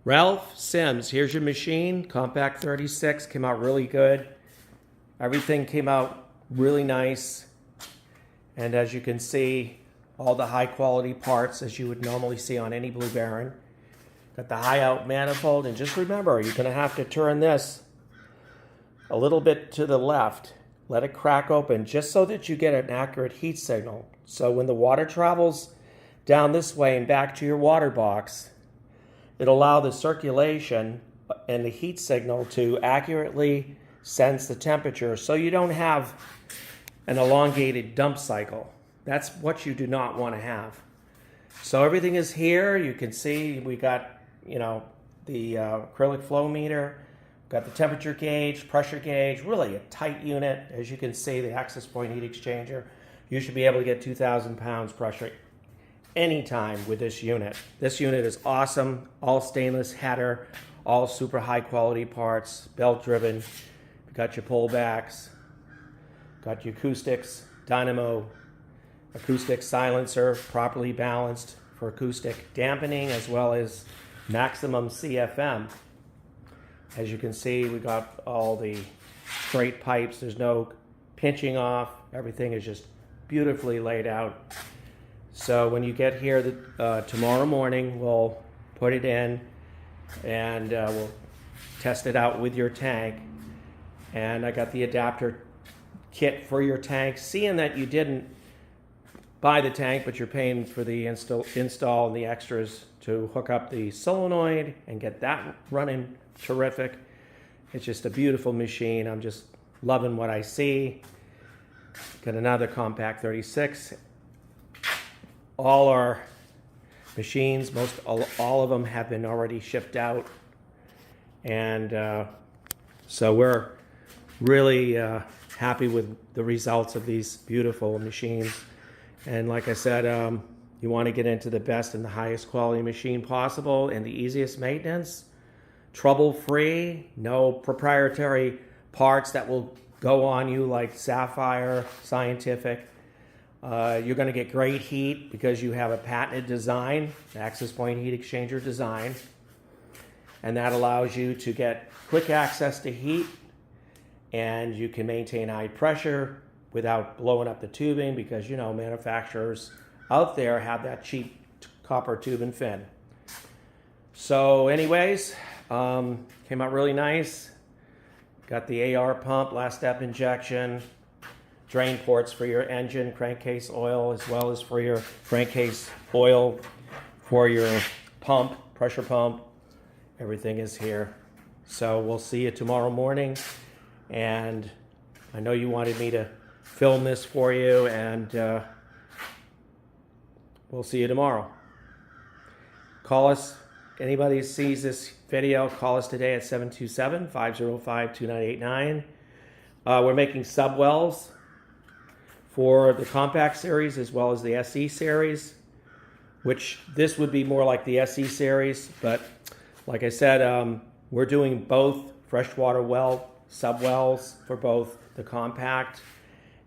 Ralph Sims, here's your machine. Compact 36, came out really good. Everything came out really nice. And as you can see, all the high quality parts as you would normally see on any Blue Baron. Got the high out manifold, and just remember, you're gonna have to turn this a little bit to the left. Let it crack open just so that you get an accurate heat signal. So when the water travels down this way and back to your water box, it'll allow the circulation and the heat signal to accurately sense the temperature so you don't have an elongated dump cycle. That's what you do not want to have. So everything is here. You can see we got, the acrylic flow meter, got the temperature gauge, pressure gauge, really a tight unit. As you can see, the access point heat exchanger. You should be able to get 2,000 pounds pressure anytime with this unit. This unit is awesome, all stainless header, all super high quality parts, belt driven. You got your pullbacks, got your acoustics, dynamo, acoustic silencer, properly balanced for acoustic dampening, as well as maximum CFM. As you can see, we got all the straight pipes. There's no pinching off. Everything is just beautifully laid out. So when you get here tomorrow morning, we'll put it in and we'll test it out with your tank. And I got the adapter kit for your tank. Seeing that you didn't buy the tank, but you're paying for the install and the extras to hook up the solenoid and get that running terrific. It's just a beautiful machine. I'm just loving what I see. Got another Compact 36. All our machines, all of them have been already shipped out. And so we're really happy with the results of these beautiful machines. And like I said, you want to get into the best and the highest quality machine possible and the easiest maintenance, trouble-free, no proprietary parts that will go on you like Sapphire, Scientific. You're going to get great heat because you have a patented design, the access point heat exchanger design, and that allows you to get quick access to heat, and you can maintain high pressure without blowing up the tubing because, manufacturers out there have that cheap copper tube and fin. So anyways, came out really nice. Got the AR pump, last step injection, drain ports for your engine, crankcase oil, as well as for your crankcase oil for your pump, pressure pump. Everything is here. So we'll see you tomorrow morning. And I know you wanted me to film this for you, and we'll see you tomorrow. Call us. Anybody who sees this video, call us today at 727-505-2989. We're making subwells for the Compact series as well as the SE series, which this would be more like the SE series, but like I said, we're doing both freshwater well subwells for both the Compact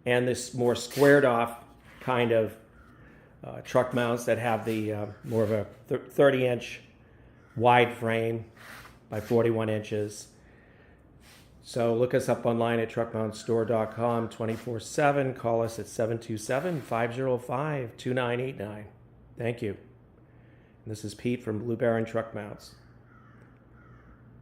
and this more squared off kind of truck mounts that have the more of a 30-inch wide frame by 41 inches. So look us up online at truckmountstore.com 24/7. Call us at 727-505-2989. Thank you. And this is Pete from Blue Baron Truck Mounts.